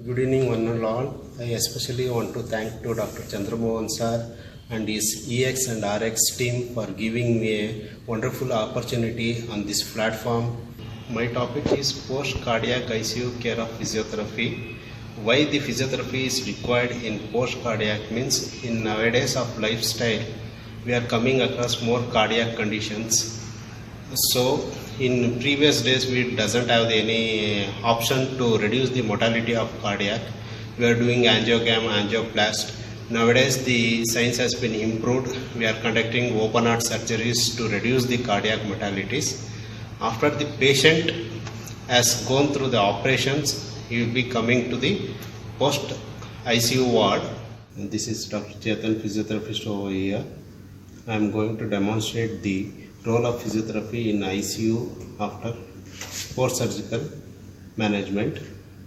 Good evening, one and all. I especially want to thank to Dr. Chandramohan sir and his EX and RX team for giving me a wonderful opportunity on this platform. My topic is post-cardiac ICU care of physiotherapy. Why the physiotherapy is required in post-cardiac means in nowadays of lifestyle, we are coming across more cardiac conditions. So in previous days we doesn't have any option to reduce the mortality of cardiac. We are doing angiogram, angioplast. Nowadays the science has been improved. We are conducting open heart surgeries to reduce the cardiac mortalities. After the patient has gone through the operations, he will be coming to the post ICU ward. And this is Dr. Chetan, physiotherapist over here. I am going to demonstrate the role of physiotherapy in ICU after post-surgical management.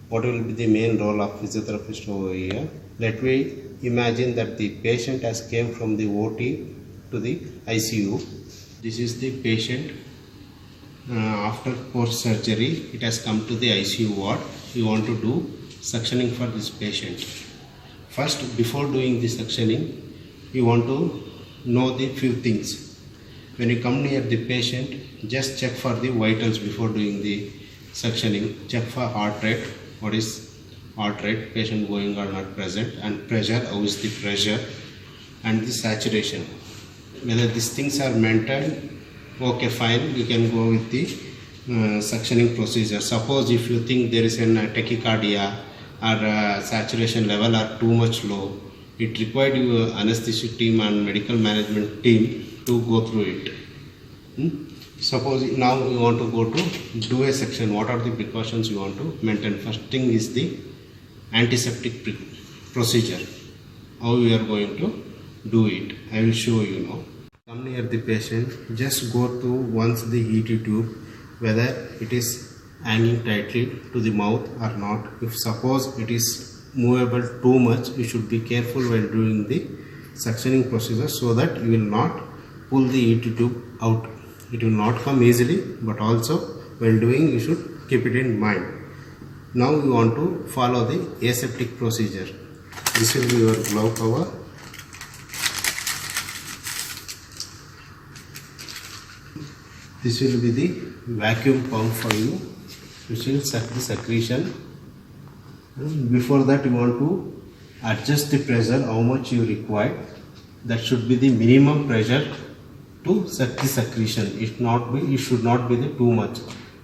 What will be the main role of physiotherapist over here? Let me imagine that the patient has came from the OT to the ICU. This is the patient after post-surgery. It has come to the ICU ward. We want to do suctioning for this patient. First, before doing the suctioning, you want to know the few things. When you come near the patient, just check for the vitals before doing the suctioning. Check for heart rate. What is heart rate? Patient going or not present. And pressure. How is the pressure? And the saturation. Whether these things are maintained, okay, fine. You can go with the suctioning procedure. Suppose if you think there is a tachycardia or saturation level are too much low, it required your anesthesia team and medical management team to go through it. Suppose now you want to go to do a section. What are the precautions you want to maintain? First thing is the antiseptic procedure. How we are going to do it, I will show you now. Come near the patient, just go to once the ET tube, whether it is hanging tightly to the mouth or not. If suppose it is movable too much, you should be careful while doing the suctioning procedure so that you will not pull the ET tube out. It will not come easily, but also while doing you should keep it in mind. Now you want to follow the aseptic procedure. This will be your glove cover. This will be the vacuum pump for you, which will suck the secretion. Before that you want to adjust the pressure, how much you require. That should be the minimum pressure to suck the secretion. It should not be the too much.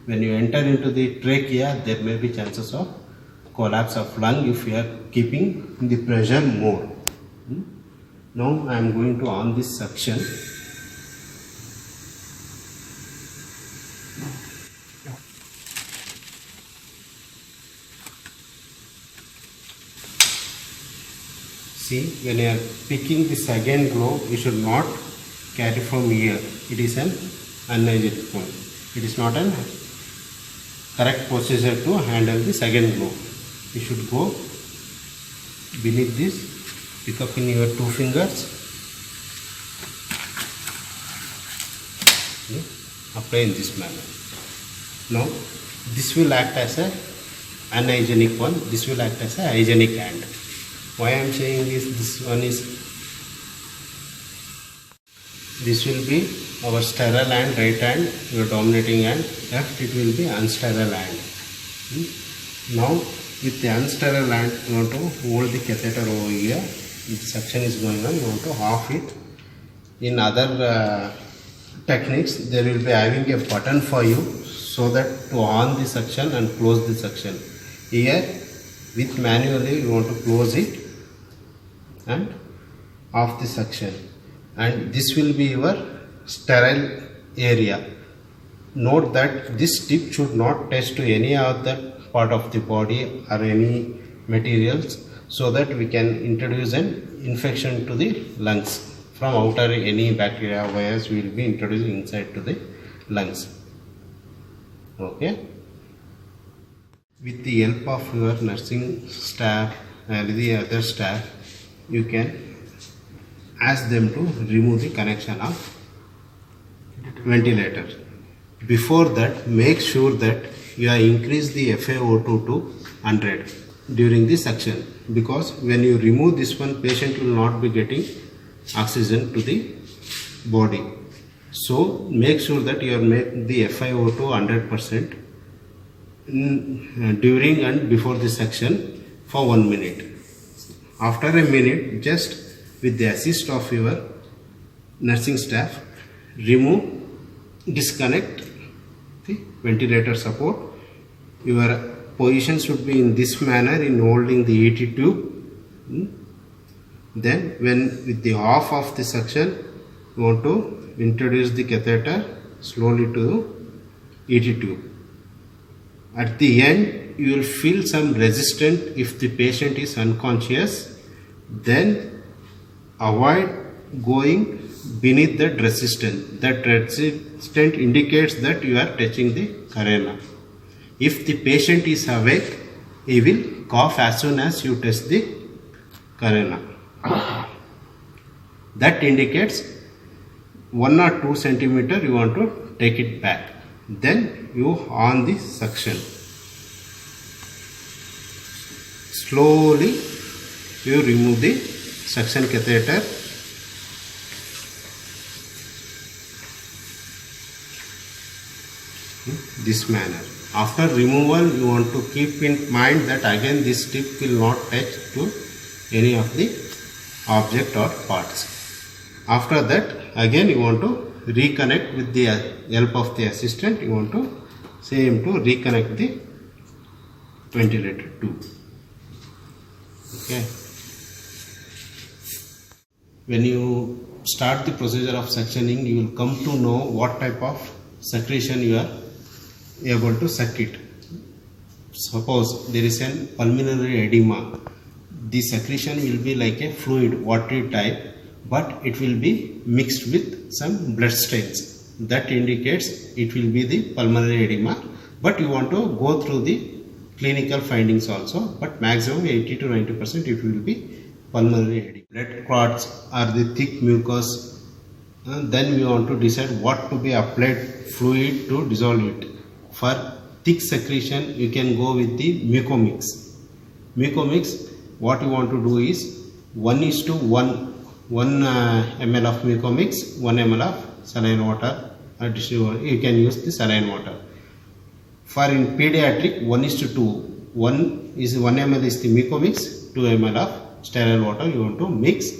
When you enter into the trachea, there may be chances of collapse of lung if you are keeping the pressure more. Now I am going to on this suction. See, when you are picking the second globe, you should not carry from here. It is an unhygienic one. It is not a correct procedure to handle the second globe. You should go beneath this, pick up in your two fingers, apply in this manner. Now, this will act as a unhygienic one. This will act as a hygienic hand. Why I am saying this one is, this will be our sterile hand, right hand, your dominating hand. Left it will be unsterile hand. Now with the unsterile hand, you want to hold the catheter over here. If suction is going on, you want to off it. In other techniques, there will be having a button for you so that to on the suction and close the suction. Here with manually you want to close it and off the suction, and this will be your sterile area. Note that this tip should not touch to any other part of the body or any materials, so that we can introduce an infection to the lungs. From outer any bacteria, virus will be introduced inside to the lungs. Okay. With the help of your nursing staff and the other staff, you can ask them to remove the connection of ventilator. Before that, make sure that you have increased the FiO2 to 100. during the suction, because when you remove this one, patient will not be getting oxygen to the body. So make sure that you make the FiO2 100% during and before the suction for 1 minute. After a minute, just with the assist of your nursing staff, disconnect the ventilator support. Your position should be in this manner in holding the ET tube. Then when with the off of the suction, you want to introduce the catheter slowly to ET tube. At the end, you will feel some resistance if the patient is unconscious. Then avoid going beneath that resistance. That resistance indicates that you are touching the carina. If the patient is awake, he will cough as soon as you touch the carina. That indicates 1 or 2 centimeter you want to take it back. Then you on the suction. Slowly you remove the suction catheter. This manner. After removal, you want to keep in mind that again this tip will not touch to any of the object or parts. After that, again you want to reconnect with the help of the assistant. You want to say him to reconnect the ventilator tube. Okay. When you start the procedure of suctioning, you will come to know what type of secretion you are able to suck it. Suppose there is an pulmonary edema, the secretion will be like a fluid, watery type, but it will be mixed with some blood stains. That indicates it will be the pulmonary edema, but you want to go through the clinical findings also, but maximum 80 to 90% it will be pulmonary edema. Blood clots are the thick mucus. Then we want to decide what to be applied fluid to dissolve it. For thick secretion, you can go with the Mucomix. Mucomix, what you want to do is 1:1 ml of Mucomix, 1 ml of saline water. You can use the saline water. For in pediatric, 1:2. 1 ml is the Mucomix, 2 ml of sterile water you want to mix,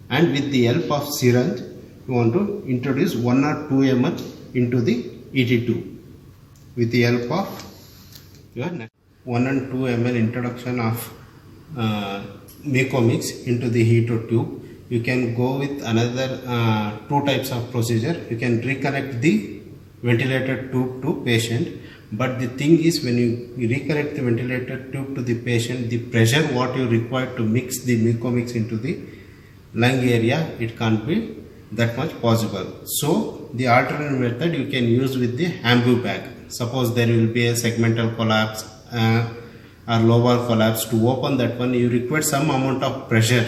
and with the help of syringe, you want to introduce 1 or 2 ml into the ET tube. With the help of your 1 and 2 ml introduction of Mucomix into the heater tube, you can go with another 2 types of procedure. You can reconnect the ventilator tube to patient, but the thing is, when you reconnect the ventilator tube to the patient, the pressure what you require to mix the Mucomix into the lung area, it can't be that much possible. So the alternate method you can use with the ambu bag. Suppose there will be a segmental collapse or lobar collapse. To open that one, you require some amount of pressure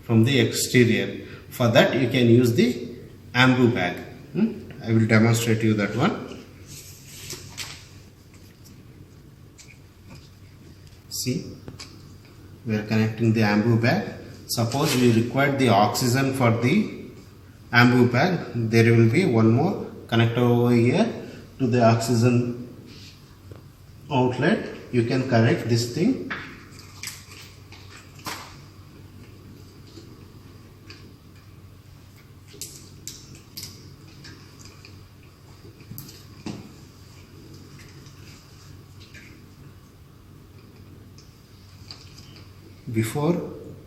from the exterior. For that, you can use the ambu bag. I will demonstrate you that one. See, we are connecting the ambu bag. Suppose we require the oxygen for the ambu bag. There will be one more connector over here to the oxygen outlet. You can connect this thing. Before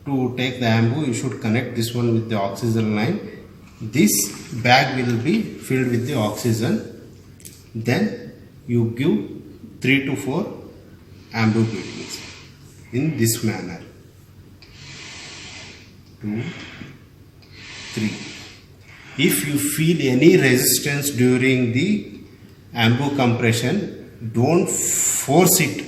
to take the ambu, you should connect this one with the oxygen line. This bag will be filled with the oxygen. Then you give 3 to 4 ambu beatings in this manner. 2, 3. If you feel any resistance during the ambu compression, don't force it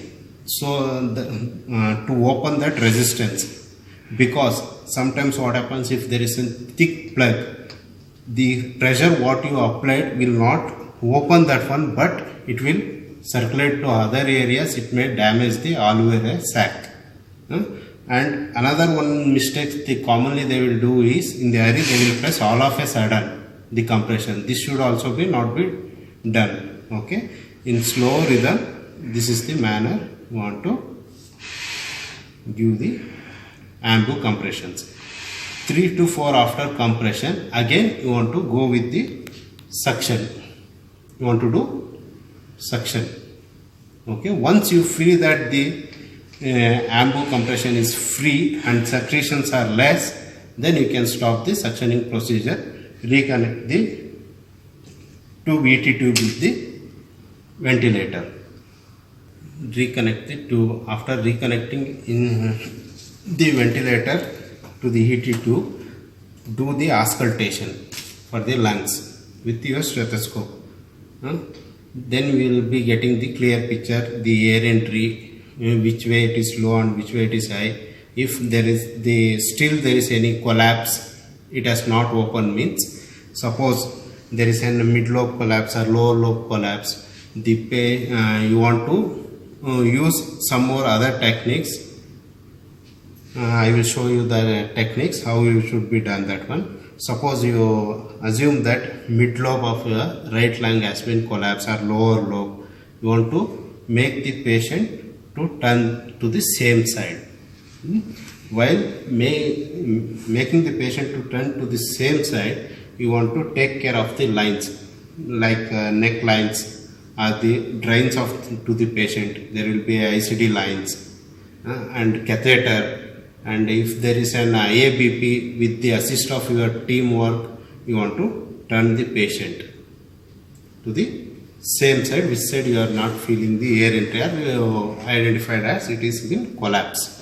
to open that resistance, because sometimes what happens, if there is a thick plug, the pressure what you applied will not open that one, but it will circulate to other areas. It may damage the alveolar sac. And another one mistake commonly they will do is in the hurry they will press all of a sudden the compression. This should also be not be done. Okay, in slow rhythm, this is the manner you want to give the AMBU compressions. 3 to 4 after compression, again you want to go with the suction. You want to do suction. Okay, once you feel that the AMBU compression is free and secretions are less, then you can stop the suctioning procedure. Reconnect the tube ET tube with the ventilator. Reconnect the tube. After reconnecting in the ventilator to the ET tube, do the auscultation for the lungs with your stethoscope. Then we will be getting the clear picture, the air entry, which way it is low and which way it is high. If there is still there is any collapse, it has not opened, means suppose there is a mid lobe collapse or lower lobe collapse, you want to use some more other techniques. I will show you the techniques how you should be done that one. Suppose you assume that mid lobe of your right lung has been collapsed or lower lobe, you want to make the patient to turn to the same side. While making the patient to turn to the same side, you want to take care of the lines like neck lines or the drains to the patient. There will be ICD lines and catheter, and if there is an IABP, with the assist of your teamwork, you want to turn the patient to the same side, which side you are not feeling the air entry or identified as it is in collapse.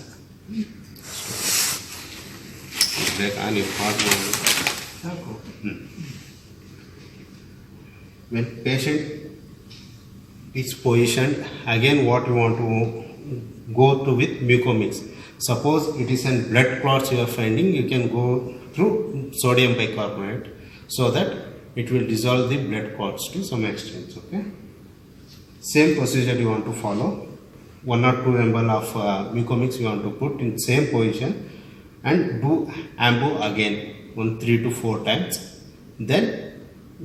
When patient is positioned, again what you want to go to with mucomix. Suppose it is in blood clots you are finding, you can go through sodium bicarbonate so that it will dissolve the blood clots to some extent. Okay, same procedure you want to follow. 1 or 2 ml of mucomix you want to put in same position and do AMBU again 3 to 4 times. Then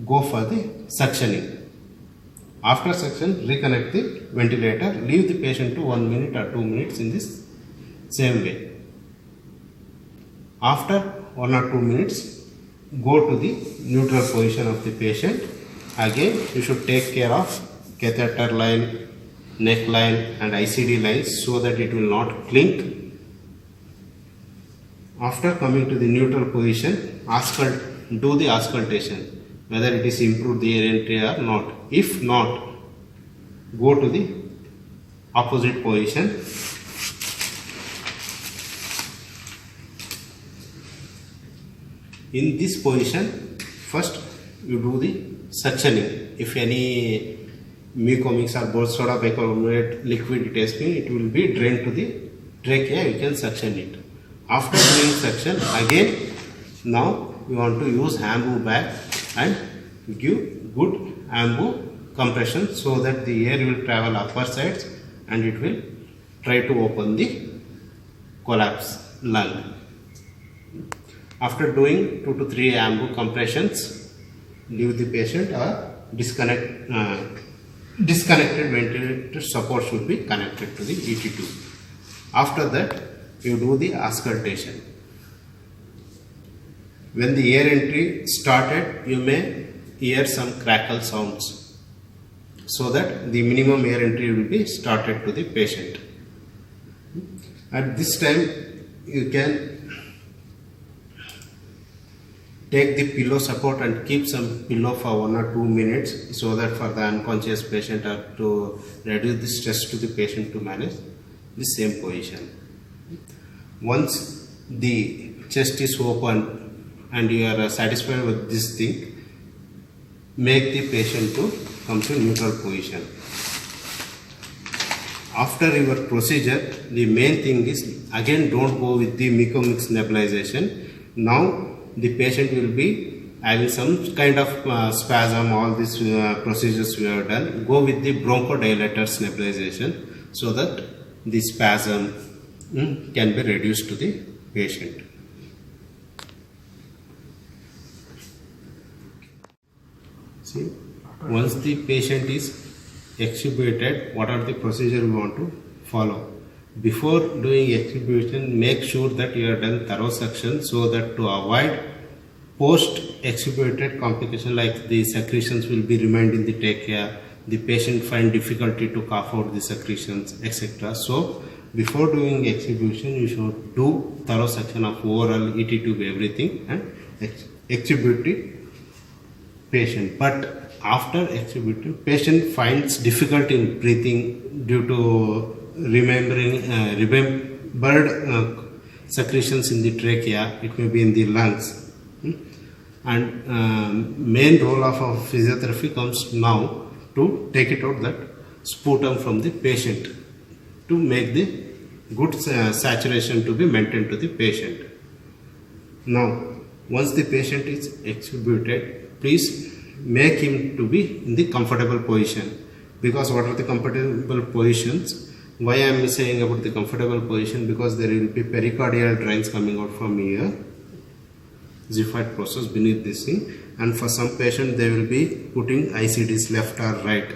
go for the suctioning. After suction, reconnect the ventilator. Leave the patient to 1 minute or 2 minutes in this same way. After 1 or 2 minutes, go to the neutral position of the patient. Again, you should take care of catheter line, neck line and ICD lines so that it will not clink. After coming to the neutral position, do the auscultation whether it is improved the air entry or not. If not, go to the opposite position. In this position, first you do the suctioning. If any mucomix or both soda bicarbonate liquid it has been, it will be drained to the trachea, you can suction it. After doing suction, again now you want to use AMBU bag and give good AMBU compression so that the air will travel upper sides and it will try to open the collapsed lung. After doing 2 to 3 AMBU compressions, leave the patient or disconnected ventilator support should be connected to the ET tube. After that, you do the auscultation. When the air entry started, you may hear some crackle sounds so that the minimum air entry will be started to the patient. At this time, you can take the pillow support and keep some pillow for 1 or 2 minutes so that for the unconscious patient or to reduce the stress to the patient to manage the same position. Once the chest is open and you are satisfied with this thing, make the patient to come to neutral position. After your procedure, the main thing is again don't go with the mucomix nebulization. Now the patient will be having some kind of spasm, all these procedures we have done. Go with the bronchodilators nebulization so that the spasm can be reduced to the patient. See, once the patient is extubated, what are the procedure we want to follow? Before doing extubation, make sure that you have done thorough suction so that to avoid post extubated complication like the secretions will be remained in the trachea, the patient find difficulty to cough out the secretions, etc. So before doing extubation, you should do thorough suction of oral, ET tube, everything, and extubate the patient. But after extubation, patient finds difficulty in breathing due to remembered secretions in the trachea. It may be in the lungs. And main role of our physiotherapy comes now to take it out that sputum from the patient to make the good saturation to be maintained to the patient. Now, once the patient is extubated, please make him to be in the comfortable position. Because what are the comfortable positions? Why I am saying about the comfortable position? Because there will be pericardial drains coming out from here, xiphoid process beneath this thing, and for some patient they will be putting ICDs left or right.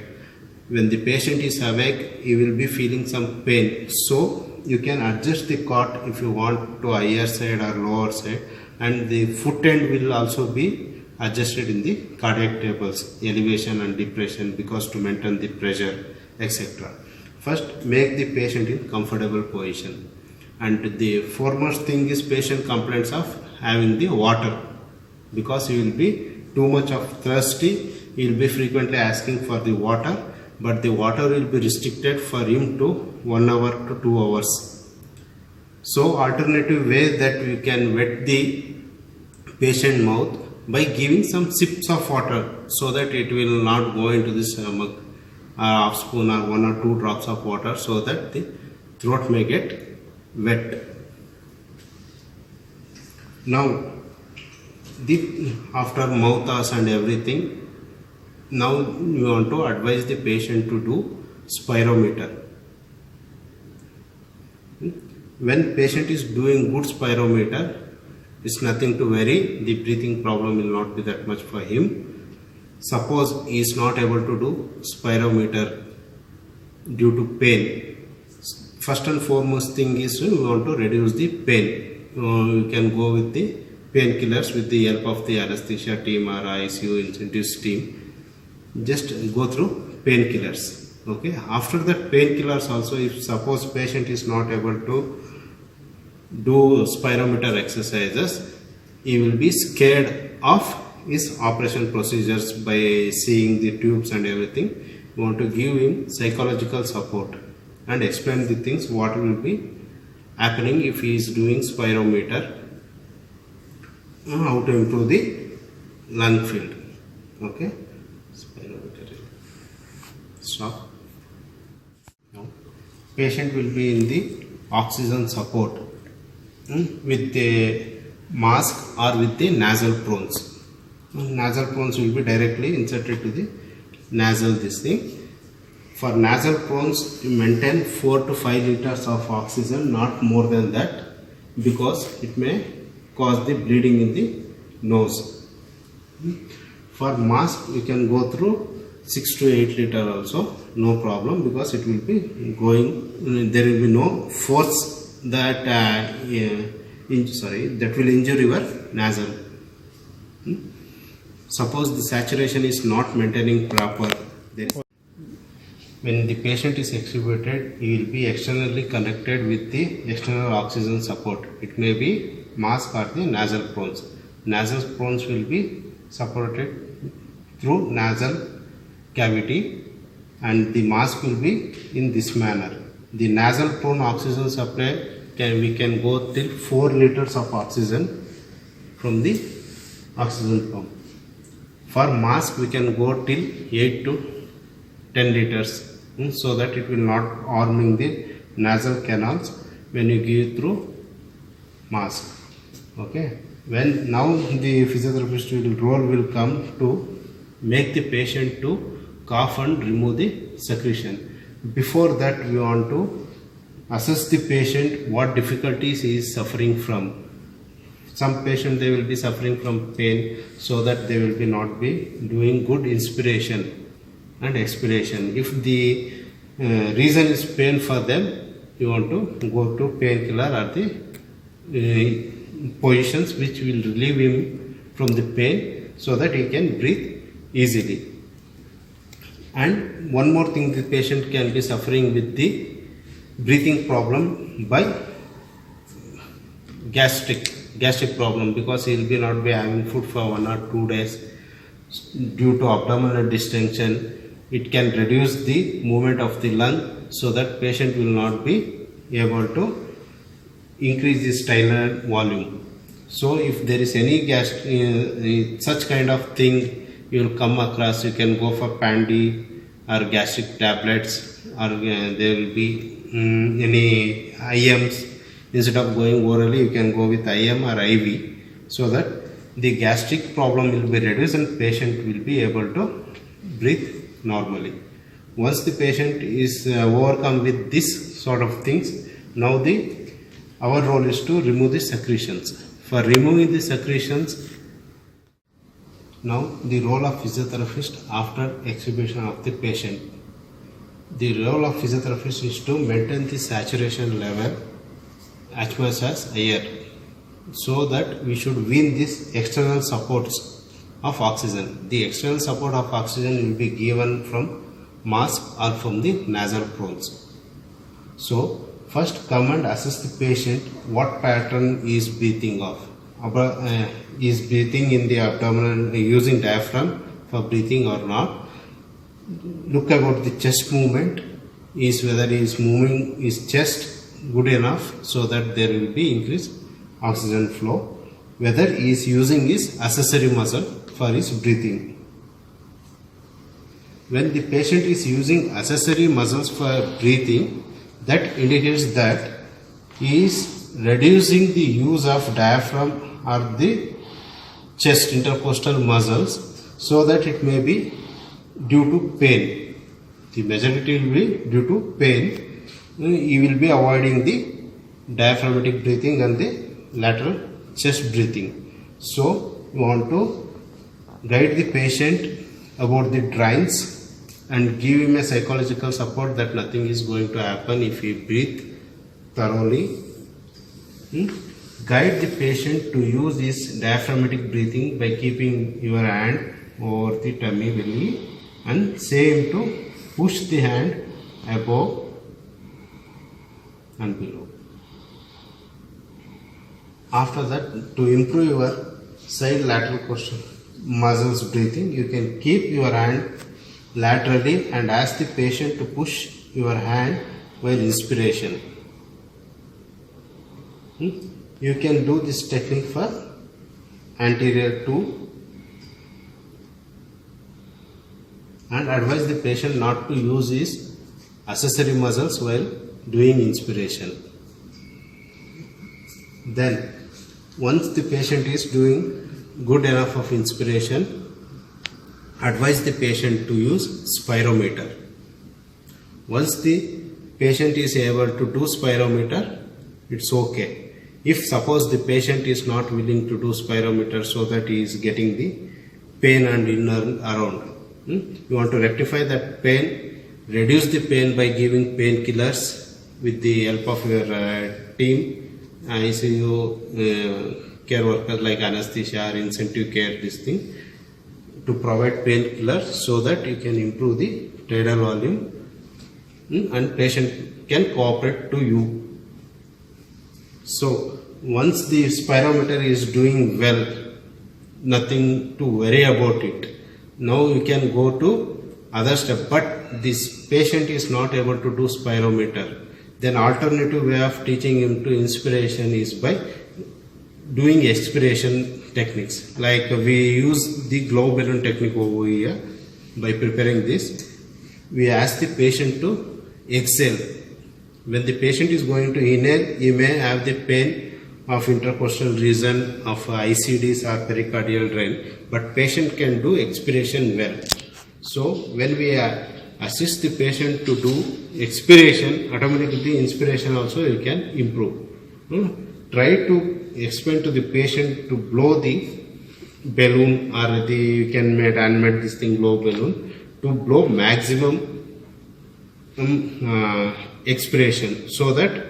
When the patient is awake, he will be feeling some pain. So you can adjust the cot if you want to higher side or lower side, and the foot end will also be adjusted in the cardiac tables, elevation and depression, because to maintain the pressure, etc. First, make the patient in comfortable position. And the foremost thing is patient complaints of having the water, because he will be too much of thirsty. He will be frequently asking for the water, but the water will be restricted for him to 1 hour to 2 hours. So alternative way that we can wet the patient mouth by giving some sips of water, so that it will not go into the stomach, half spoon or 1 or 2 drops of water, so that the throat may get wet. Now, after mouth wash and everything, now you want to advise the patient to do spirometer. When patient is doing good spirometer, it's nothing to worry. The breathing problem will not be that much for him. Suppose he is not able to do spirometer due to pain. First and foremost thing is we want to reduce the pain. You can go with the painkillers with the help of the anesthesia team or ICU intensive team. Just go through painkillers. Okay. After that painkillers also, if suppose patient is not able to do spirometer exercises, he will be scared of his operation procedures by seeing the tubes and everything. We want to give him psychological support and explain the things what will be happening if he is doing spirometer, how to improve the lung field. Okay, spirometer. Stop. Now, patient will be in the oxygen support with the mask or with the nasal prones. Nasal prones will be directly inserted to the nasal this thing. For nasal prones, you maintain 4 to 5 liters of oxygen, not more than that, because it may cause the bleeding in the nose. For mask, you can go through 6 to 8 liter also, no problem, because it will be going, there will be no force that that will injure your nasal. Suppose the saturation is not maintaining proper, then when the patient is extubated, he will be externally connected with the external oxygen support. It may be mask or the nasal prones. Nasal prones will be supported through nasal cavity, and the mask will be in this manner. The nasal prone oxygen supply we can go till 4 liters of oxygen from the oxygen pump. For mask, we can go till 8 to 10 liters, so that it will not harming the nasal canals when you give through mask. Okay. When now the physiotherapist role will come to make the patient to cough and remove the secretion. Before that, we want to assess the patient what difficulties he is suffering from. Some patient they will be suffering from pain, so that they will be not be doing good inspiration and expiration. If the reason is pain for them, you want to go to painkiller or the positions which will relieve him from the pain, so that he can breathe easily. And one more thing, the patient can be suffering with the breathing problem by gastric problem, because he will be not be having food for 1 or 2 days due to abdominal distension. It can reduce the movement of the lung, so that patient will not be able to increase the sternal volume. So if there is any such kind of thing you will come across, you can go for Pandy or gastric tablets, or there will be any IMs. Instead of going orally, you can go with IM or IV, so that the gastric problem will be reduced and patient will be able to breathe normally. Once the patient is overcome with this sort of things, now our role is to remove the secretions. For removing the secretions, now the role of physiotherapist after extubation of the patient. The role of physiotherapist is to maintain the saturation level as much as air, so that we should wean these external supports of oxygen. The external support of oxygen will be given from mask or from the nasal folds. So first come and assess the patient what pattern he is breathing of. Is breathing in the abdomen using diaphragm for breathing or not. Look about the chest movement, is whether he is moving his chest good enough, so that there will be increased oxygen flow. Whether he is using his accessory muscle for his breathing. When the patient is using accessory muscles for breathing, that indicates that he is reducing the use of diaphragm or the chest intercostal muscles, so that it may be due to pain. The majority will be due to pain. You will be avoiding the diaphragmatic breathing and the lateral chest breathing. So you want to guide the patient about the drains and give him a psychological support that nothing is going to happen if he breathe thoroughly. Guide the patient to use this diaphragmatic breathing by keeping your hand over the tummy belly, and say him to push the hand above and below. After that, to improve your side lateral costal muscles breathing, you can keep your hand laterally and ask the patient to push your hand while inspiration. You can do this technique for anterior 2, and advise the patient not to use his accessory muscles while doing inspiration. Then once the patient is doing good enough of inspiration, advise the patient to use spirometer. Once the patient is able to do spirometer, it's okay. If suppose the patient is not willing to do spirometer, so that he is getting the pain and inner around, you want to rectify that pain, reduce the pain by giving painkillers with the help of your team, ICU care workers like anesthesia or intensive care, this thing, to provide painkillers, so that you can improve the tidal volume and patient can cooperate to you. So once the spirometer is doing well, nothing to worry about it. Now you can go to other step, but this patient is not able to do spirometer. Then alternative way of teaching him to inspiration is by doing expiration techniques. Like we use the glow balloon technique over here. By preparing this, we ask the patient to exhale. When the patient is going to inhale, he may have the pain of intercostal region of ICDs or pericardial drain, but patient can do expiration well. So when we assist the patient to do expiration, automatically the inspiration also you can improve. Try to explain to the patient to blow the balloon, or you can animate this thing, blow balloon, to blow maximum expiration, so that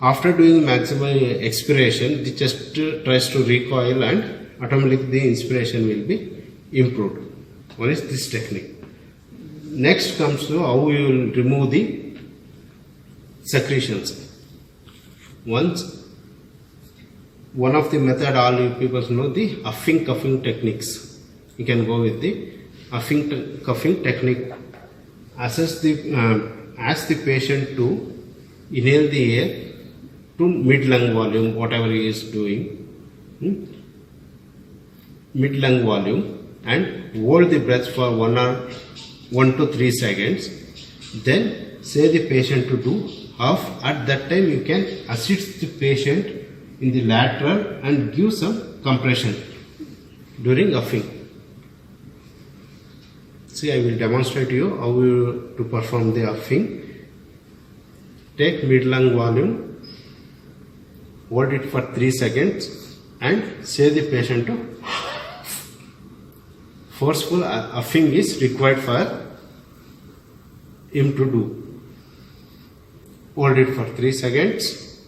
after doing maximum expiration the chest tries to recoil and automatically the inspiration will be improved. One is this technique. Next comes to how you will remove the secretions. One of the method all you people know, the huffing coughing techniques. You can go with the huffing coughing technique. Ask the patient to inhale the air to mid lung volume, whatever he is doing, mid lung volume, and hold the breath for 1 to 3 seconds. Then say the patient to do huff. At that time you can assist the patient in the lateral and give some compression during huffing. See, I will demonstrate you how to perform the huffing. Take mid lung volume, hold it for 3 seconds and say the patient to forceful huffing is required for him to do. Hold it for 3 seconds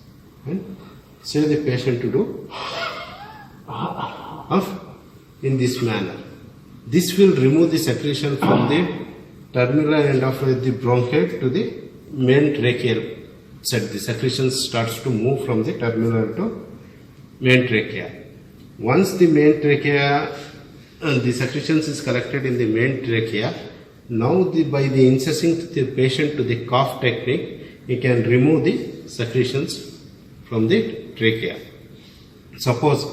and say the patient to do huff in this manner. This will remove the secretion from the terminal end of the bronchiole to the main tracheal set. The secretion starts to move from the terminal to main trachea. Once the main trachea, the secretions is collected in the main trachea, now by the incising the patient to the cough technique, you can remove the secretions from the trachea. Suppose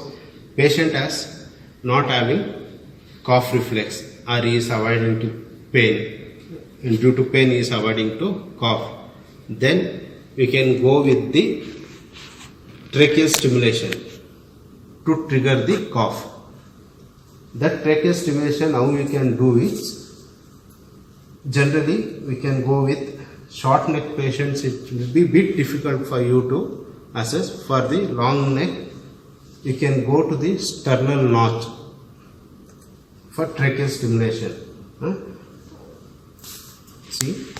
patient has not having cough reflex, or he is avoiding to pain, and due to pain he is avoiding to cough, then we can go with the tracheal stimulation to trigger the cough. That tracheal stimulation, how we can do is, generally we can go with short neck patients. It will be a bit difficult for you to assess. For the long neck, you can go to the sternal notch for tracheal stimulation. See,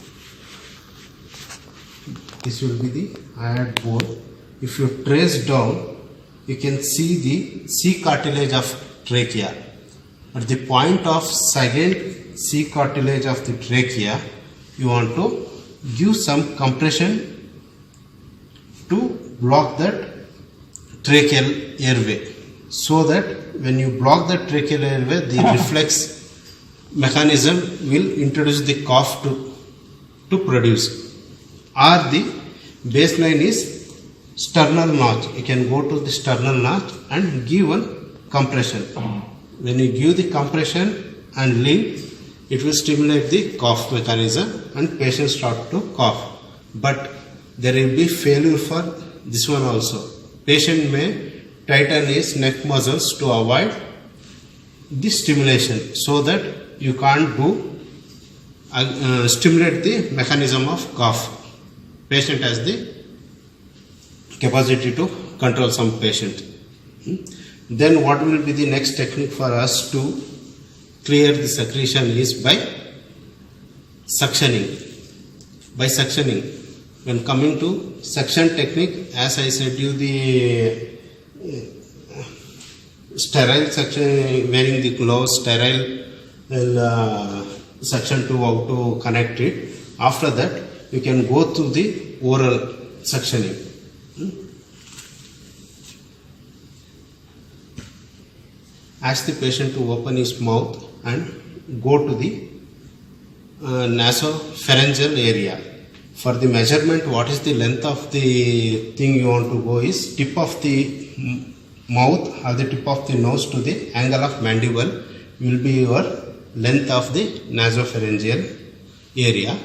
this will be the iod bone. If you trace down, you can see the C cartilage of trachea. At the point of second C cartilage of the trachea, you want to give some compression to block that tracheal airway, so that when you block the tracheal airway, the reflex mechanism will introduce the cough to produce. Or the baseline is sternal notch. You can go to the sternal notch and give one compression. When you give the compression and leave, it will stimulate the cough mechanism and patient start to cough. But there will be failure for this one also. Patient may tighten his neck muscles to avoid the stimulation, so that you can't do stimulate the mechanism of cough. Patient has the capacity to control some patient. Then what will be the next technique for us to clear the secretion is by suctioning. By suctioning. When coming to suction technique, as I said you, the sterile suction, wearing the gloves, sterile suction to how to connect it. After that, you can go to the oral suctioning. Ask the patient to open his mouth and go to the nasopharyngeal area. For the measurement, what is the length of the thing you want to go is tip of the mouth or the tip of the nose to the angle of mandible will be your length of the nasopharyngeal area,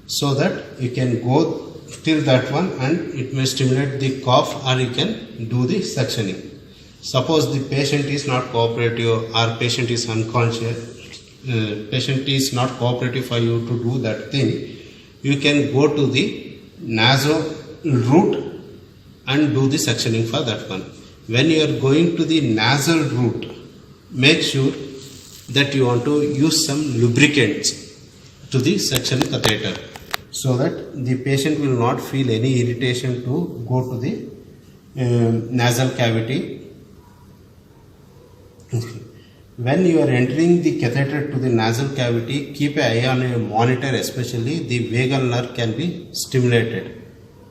so that you can go till that one and it may stimulate the cough, or you can do the suctioning. Suppose the patient is not cooperative or patient is unconscious, patient is not cooperative for you to do that thing, you can go to the nasal route and do the suctioning for that one. When you are going to the nasal route, make sure that you want to use some lubricants to the suction catheter so that the patient will not feel any irritation to go to the nasal cavity. When you are entering the catheter to the nasal cavity, keep an eye on a monitor, especially the vagal nerve can be stimulated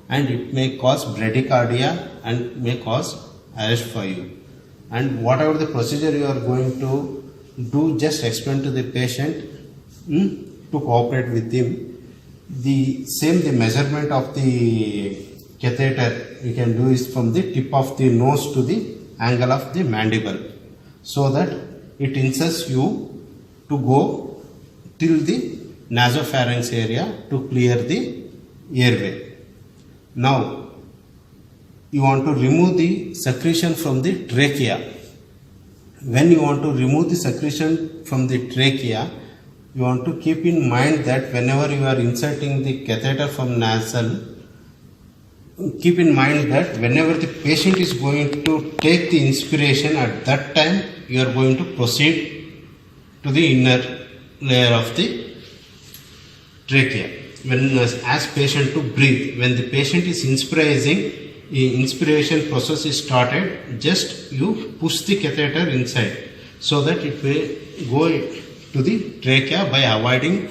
and it may cause bradycardia and may cause arrest for you. And whatever the procedure you are going to do, just explain to the patient to cooperate with him. The measurement of the catheter you can do is from the tip of the nose to the angle of the mandible, so that it inserts you to go till the nasopharynx area to clear the airway. Now you want to remove the secretion from the trachea. When you want to remove the secretion from the trachea, you want to keep in mind that whenever you are inserting the catheter from nasal, keep in mind that whenever the patient is going to take the inspiration, at that time you are going to proceed to the inner layer of the trachea. When ask patient to breathe, when the patient is inspiring, the inspiration process is started, just you push the catheter inside so that it will go to the trachea by avoiding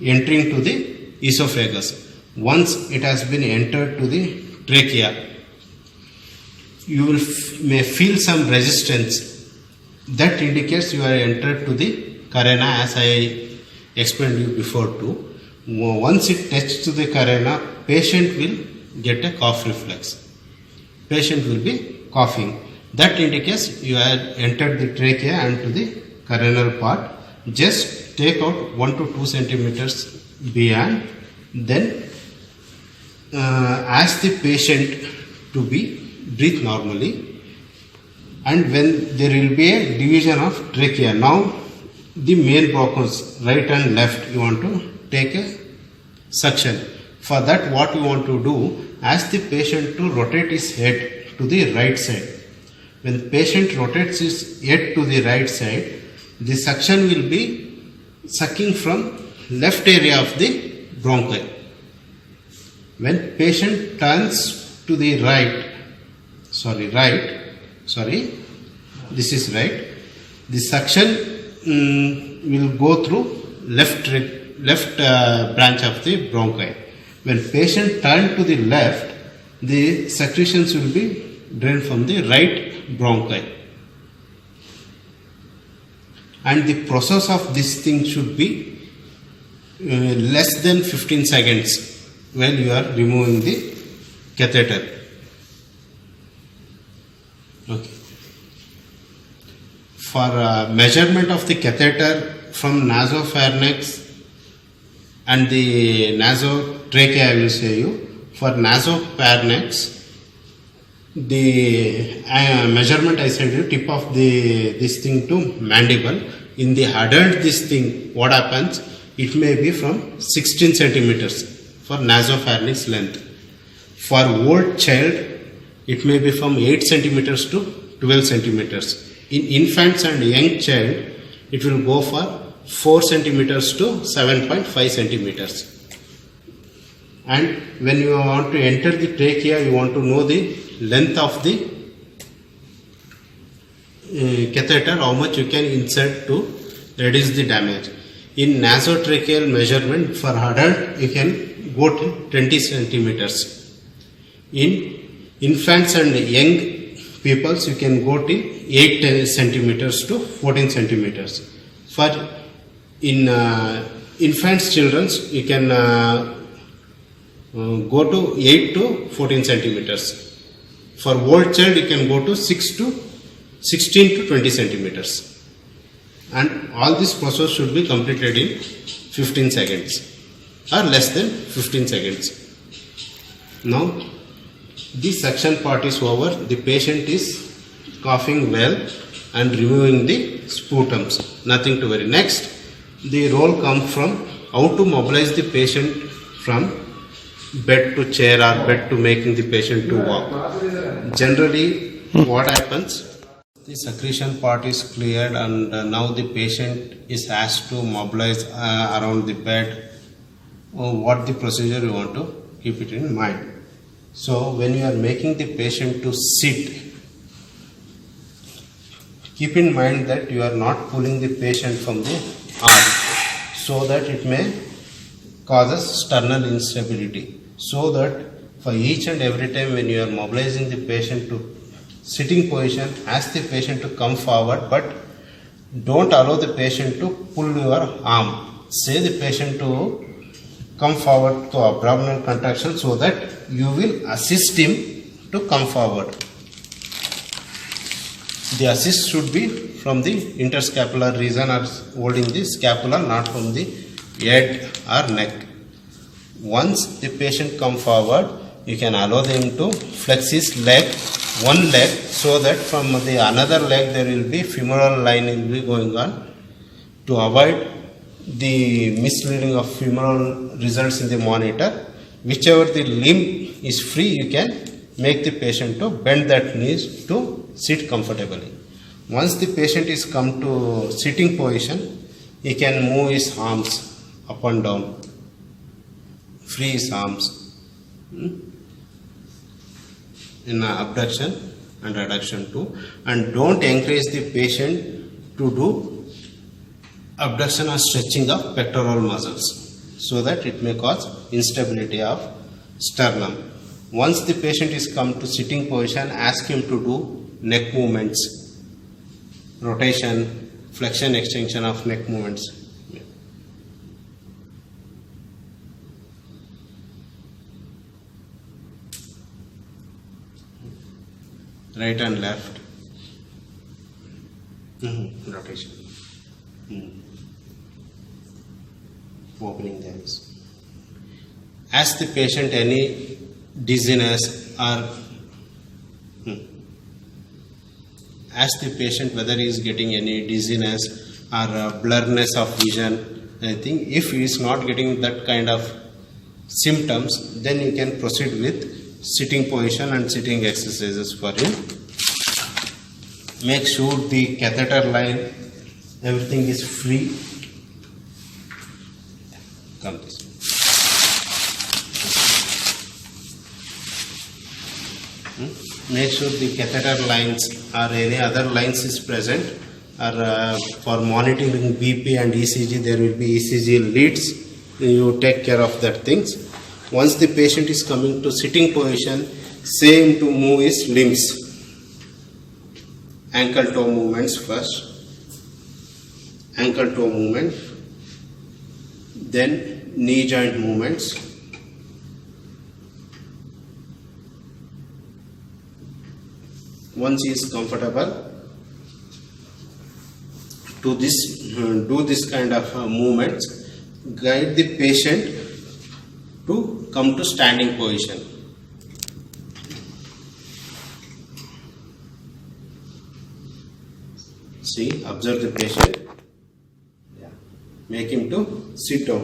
entering to the esophagus. Once it has been entered to the trachea, you will may feel some resistance. That indicates you are entered to the carina, as I explained you before too. Once it touches to the carina, patient will get a cough reflex. Patient will be coughing. That indicates you have entered the trachea and to the carinal part. Just take out 1 to 2 centimeters beyond. Then ask the patient to breathe normally. And when there will be a division of trachea, now the main bronchus, right and left, you want to take a suction. For that, what you want to do, ask the patient to rotate his head to the right side. When the patient rotates his head to the right side, the suction will be sucking from left area of the bronchi. When patient turns to the right, this is right, the suction will go through left branch of the bronchi. When patient turn to the left, the secretions will be drained from the right bronchi. And the process of this thing should be less than 15 seconds while you are removing the catheter. Okay. For measurement of the catheter from nasopharynx and the nasotrachea, I will say you. For nasopharynx, the measurement I said you, tip of this thing to mandible. In the adult, this thing, what happens, it may be from 16 centimeters for nasopharynx length. For old child, it may be from 8 centimeters to 12 centimeters. In infants and young child, it will go for 4 centimeters to 7.5 centimeters. And when you want to enter the trachea, you want to know the length of the catheter, how much you can insert to reduce the damage. In nasotracheal measurement for adult, you can go to 20 centimeters. In infants and young peoples, you can go to 8 centimeters to 14 centimeters. For in infants, children's, you can go to 8 to 14 centimeters. For old child, you can go to 16 to 20 centimeters. And all this process should be completed in 15 seconds or less than 15 seconds. Now, the suction part is over. The patient is coughing well and removing the sputums. Nothing to worry. Next, the role comes from how to mobilize the patient from bed to chair or bed to making the patient to walk. Generally, what happens? The secretion part is cleared and now the patient is asked to mobilize around the bed. What the procedure you want to keep it in mind. So when you are making the patient to sit, keep in mind that you are not pulling the patient from the arm so that it may cause sternal instability. So that for each and every time when you are mobilizing the patient to sitting position, ask the patient to come forward, but don't allow the patient to pull your arm. Say the patient to come forward to abdominal contraction so that you will assist him to come forward. The assist should be from the interscapular region or holding the scapula, not from the head or neck. Once the patient come forward, you can allow them to flex his leg, one leg, so that from the another leg there will be femoral line will be going on. To avoid the misleading of femoral results in the monitor, whichever the limb is free, you can make the patient to bend that knees to sit comfortably. Once the patient is come to sitting position, he can move his arms up and down, free his arms in abduction and adduction too, and don't encourage the patient to do abduction or stretching of pectoral muscles so that it may cause instability of sternum. Once the patient is come to sitting position, ask him to do neck movements, rotation, flexion, extension of neck movements. Right and left. Rotation. Opening the eyes. Ask the patient any dizziness or ask the patient whether he is getting any dizziness or blurriness of vision. I think if he is not getting that kind of symptoms, then you can proceed with sitting position and sitting exercises for him. Make sure the catheter line, everything is free. Come this way. Make sure the catheter lines or any other lines is present, or for monitoring BP and ECG there will be ECG leads. You take care of that things. Once the patient is coming to sitting position, say him to move his limbs. Ankle toe movements first. Ankle toe movement. Then knee joint movements. Once he is comfortable to this, do this kind of movements, guide the patient to come to standing position. See, observe the patient. Make him to sit down.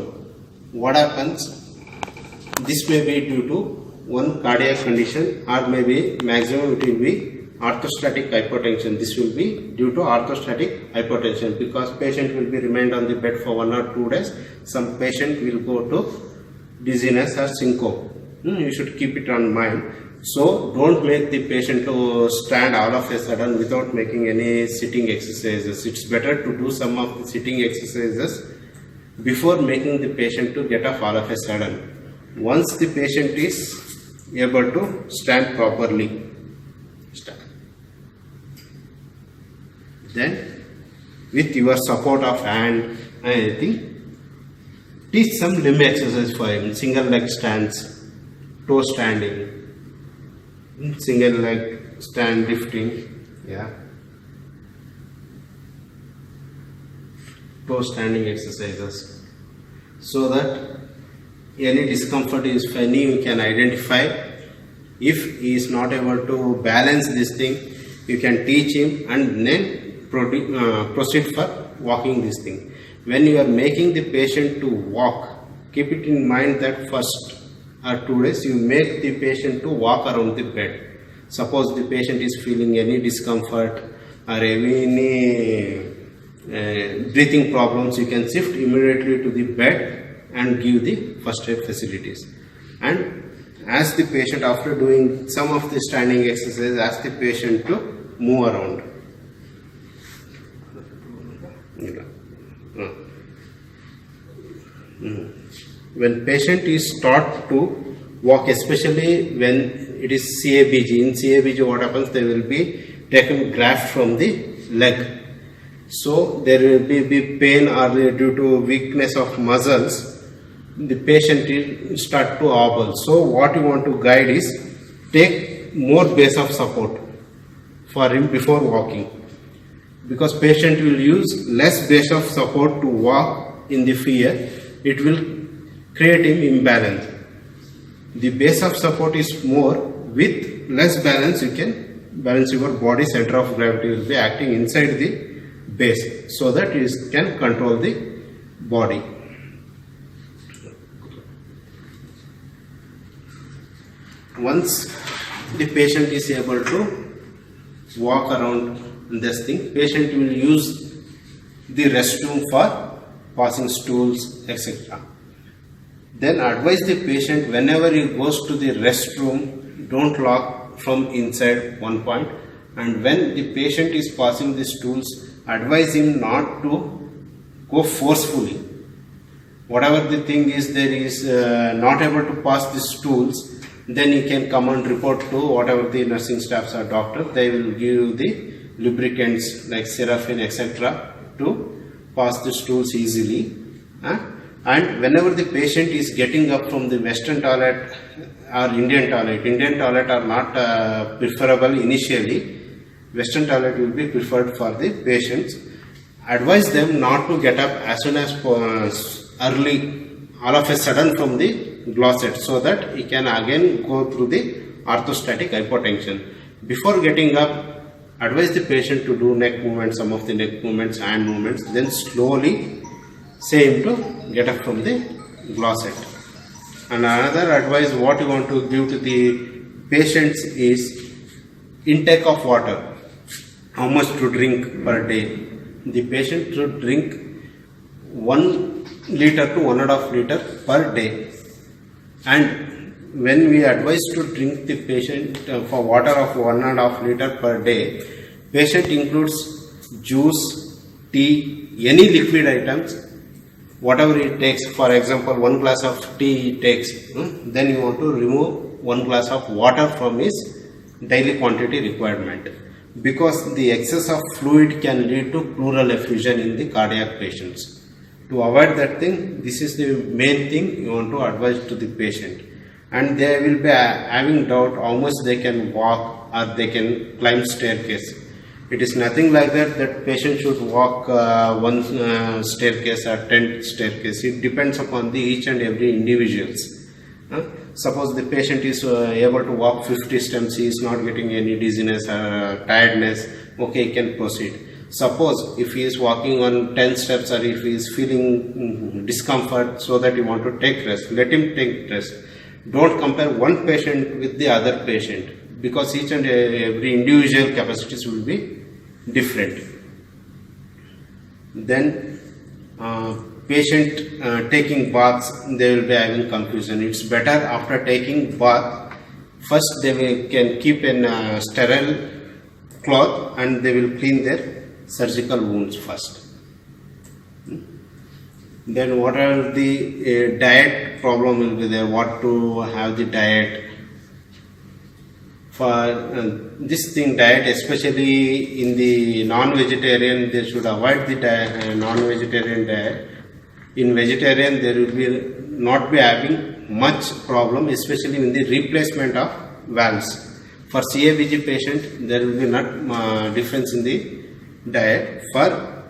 What happens? This may be due to one cardiac condition, or maybe maximum it will be orthostatic hypotension. This will be due to orthostatic hypotension, because patient will be remained on the bed for 1 or 2 days. Some patient will go to dizziness or syncope. You should keep it on mind. So don't make the patient to stand all of a sudden without making any sitting exercises. It's better to do some of the sitting exercises before making the patient to get up all of a sudden. Once the patient is able to stand properly, then with your support of hand and anything, teach some limb exercise for him. Single leg stands, toe standing, single leg stand lifting, toe standing exercises, so that any discomfort is funny, you can identify. If he is not able to balance this thing, you can teach him and then proceed for walking this thing. when you are making the patient to walk, keep it in mind that first or 2 days you make the patient to walk around the bed. Suppose the patient is feeling any discomfort or any breathing problems, you can shift immediately to the bed and give the first aid facilities. And ask the patient, after doing some of the standing exercise, ask the patient to move around. When patient is taught to walk, especially when it is CABG, in CABG what happens, they will be taken graft from the leg. So there will be pain or due to weakness of muscles, the patient will start to hobble. So what you want to guide is take more base of support for him before walking, because patient will use less base of support to walk in the fear. It will create him imbalance. The base of support is more, with less balance you can balance your body. Center of gravity will be acting inside the base so that it can control the body. Once the patient is able to walk around this thing, patient will use the restroom for passing stools, etc. Then advise the patient, whenever he goes to the restroom, don't lock from inside one point, and when the patient is passing the stools, advise him not to go forcefully. Whatever the thing is, there is not able to pass the stools, then he can come and report to whatever the nursing staffs or doctor. They will give the lubricants like Serafin, etc. to pass the stools easily. And whenever the patient is getting up from the Western toilet or Indian toilet are not preferable initially. Western toilet will be preferred for the patients. Advise them not to get up as soon as early, all of a sudden from the closet, so that he can again go through the orthostatic hypotension. Before getting up, advise the patient to do neck movements, some of the neck movements, hand movements, then slowly say him to get up from the closet. And another advice what you want to give to the patients is intake of water. How much to drink per day? The patient should drink 1 liter to 1.5 liter per day. And when we advise to drink the patient for water of 1.5 liter per day, patient includes juice, tea, any liquid items, whatever it takes. For example, 1 glass of tea he takes, then you want to remove 1 glass of water from his daily quantity requirement, because the excess of fluid can lead to pleural effusion in the cardiac patients. To avoid that thing, this is the main thing you want to advise to the patient. And they will be having doubt how much they can walk or they can climb staircase. It is nothing like that, that patient should walk one staircase or 10 staircase. It depends upon the each and every individuals. Suppose the patient is able to walk 50 steps, he is not getting any dizziness or tiredness, okay, he can proceed. Suppose if he is walking on 10 steps or if he is feeling discomfort, so that you want to take rest, let him take rest. Don't compare one patient with the other patient, because each and every individual capacities will be different. Then patient taking baths, they will be having confusion. It's better after taking bath, first they can keep a sterile cloth and they will clean their surgical wounds first. Then what are the diet problem will be there, what to have the diet. For this thing, diet, especially in the non-vegetarian, they should avoid the non-vegetarian diet. In vegetarian, there will be not be having much problem, especially in the replacement of valves. For CABG patient, there will be not difference in the diet. For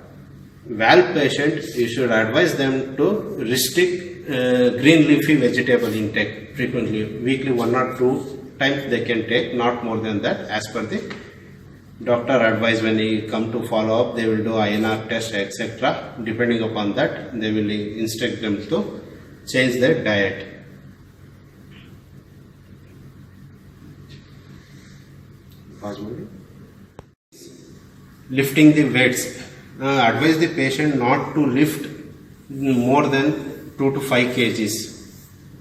valve patient, you should advise them to restrict green leafy vegetable intake frequently. Weekly 1 or 2 times they can take, not more than that, as per the doctor advise when he come to follow up, they will do INR test, etc. Depending upon that, they will instruct them to change their diet. Lifting the weights. Advise the patient not to lift more than 2 to 5 kgs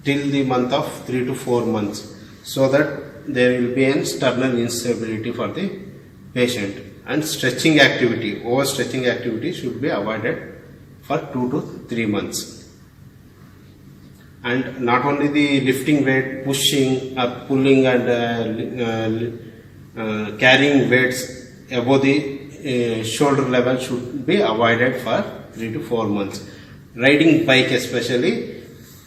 till the month of 3 to 4 months, so that there will be an sternal instability for the patient. And stretching activity, overstretching activity should be avoided for 2 to 3 months. And not only the lifting weight, pushing, pulling and carrying weights above the shoulder level should be avoided for 3 to 4 months. Riding bike especially,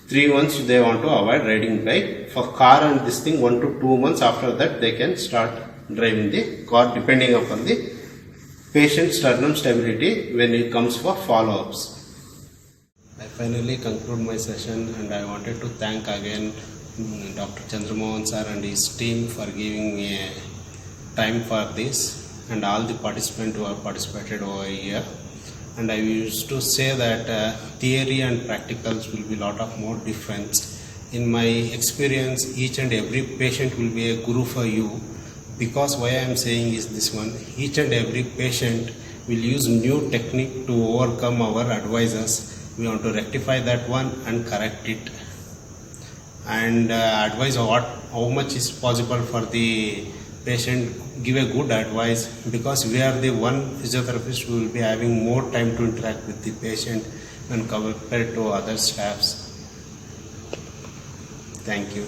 3 months they want to avoid riding bike. For car and this thing, 1 to 2 months after that they can start driving the car, depending upon the patient sternum stability when it comes for follow-ups. I finally conclude my session, and I wanted to thank again Dr. Chandramohan sir and his team for giving me a time for this, and all the participants who have participated over here. And I used to say that theory and practicals will be a lot of more difference. In my experience, each and every patient will be a guru for you, because why I am saying is this one: each and every patient will use new technique to overcome our advisors. We want to rectify that one and correct it, and advise how much is possible for the patient, give a good advice, because we are the one physiotherapist who will be having more time to interact with the patient when compared to other staffs. Thank you.